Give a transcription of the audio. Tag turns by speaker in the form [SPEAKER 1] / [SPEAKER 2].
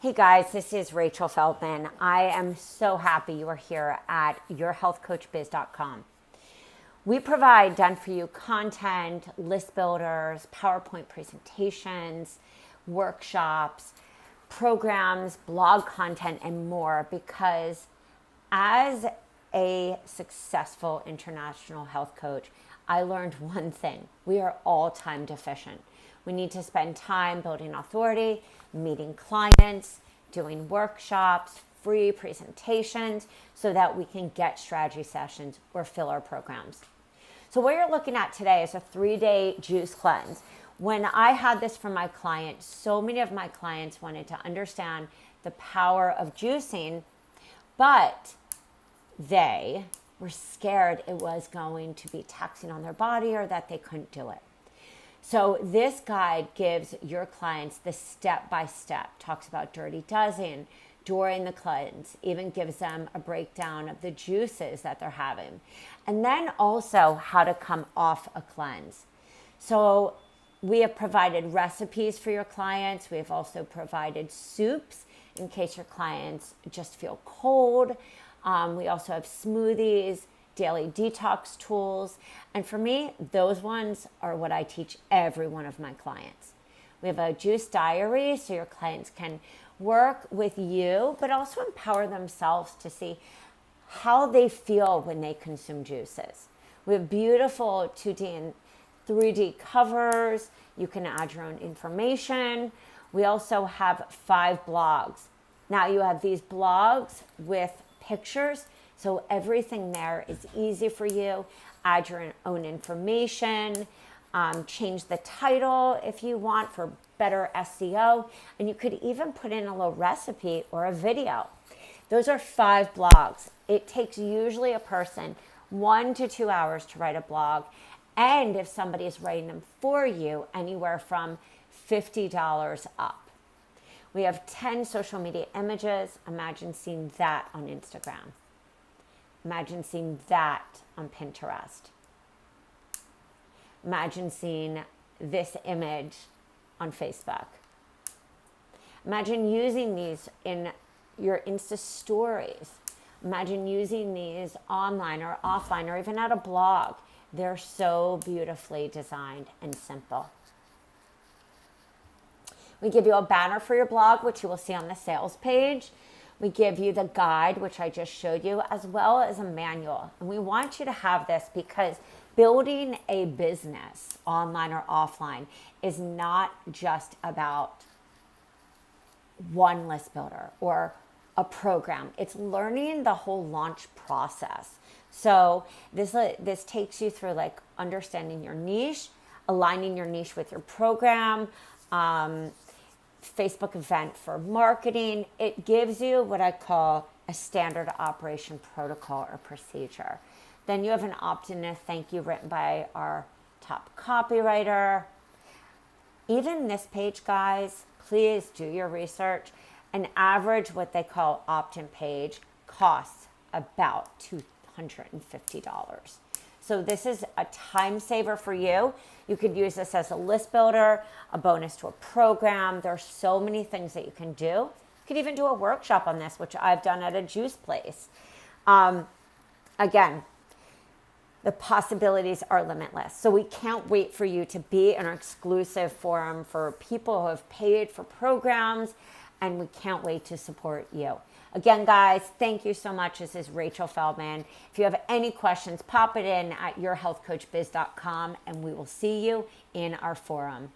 [SPEAKER 1] Hey guys, this is Rachel Feldman. I am so happy you are here at yourhealthcoachbiz.com. We provide done-for-you content, list builders, PowerPoint presentations, workshops, programs, blog content, and more because as a successful international health coach, I learned one thing. We are all time deficient. We need to spend time building authority, meeting clients, doing workshops, free presentations, so that we can get strategy sessions or fill our programs. So what you're looking at today is a 3-day juice cleanse. When I had this for my clients, so many of my clients wanted to understand the power of juicing, but they were scared it was going to be taxing on their body or that they couldn't do it. So this guide gives your clients the step-by-step, talks about dirty dozen during the cleanse, even gives them a breakdown of the juices that they're having, and then also how to come off a cleanse. So we have provided recipes for your clients. We have also provided soups in case your clients just feel cold. We also have smoothies, daily detox tools. And for me, those ones are what I teach every one of my clients. We have a juice diary so your clients can work with you, but also empower themselves to see how they feel when they consume juices. We have beautiful 2D and 3D covers. You can add your own information. We also have 5 blogs. Now you have these blogs with pictures, so everything there is easy for you. Add your own information, change the title if you want for better SEO, and you could even put in a little recipe or a video. Those are 5 blogs. It takes usually a person 1 to 2 hours to write a blog, and if somebody is writing them for you, anywhere from $50 up. We have 10 social media images. Imagine seeing that on Instagram. Imagine seeing that on Pinterest. Imagine seeing this image on Facebook. Imagine using these in your Insta stories. Imagine using these online or offline or even at a blog. They're so beautifully designed and simple. We give you a banner for your blog, which you will see on the sales page. We give you the guide, which I just showed you, as well as a manual. And we want you to have this because building a business, online or offline, is not just about one list builder or a program. It's learning the whole launch process. So this takes you through like understanding your niche, aligning your niche with your program, Facebook event for marketing. It gives you what I call a standard operation protocol or procedure. Then you have an opt-in and a thank you written by our top copywriter. Even this page, guys, please do your research. An average what they call opt-in page costs about $250. So this is a time saver for you. You could use this as a list builder, a bonus to a program. There are so many things that you can do. You could even do a workshop on this, which I've done at a juice place. Again, the possibilities are limitless. So we can't wait for you to be in our exclusive forum for people who have paid for programs, and we can't wait to support you. Again, guys, thank you so much. This is Rachel Feldman. If you have any questions, pop it in at yourhealthcoachbiz.com, and we will see you in our forum.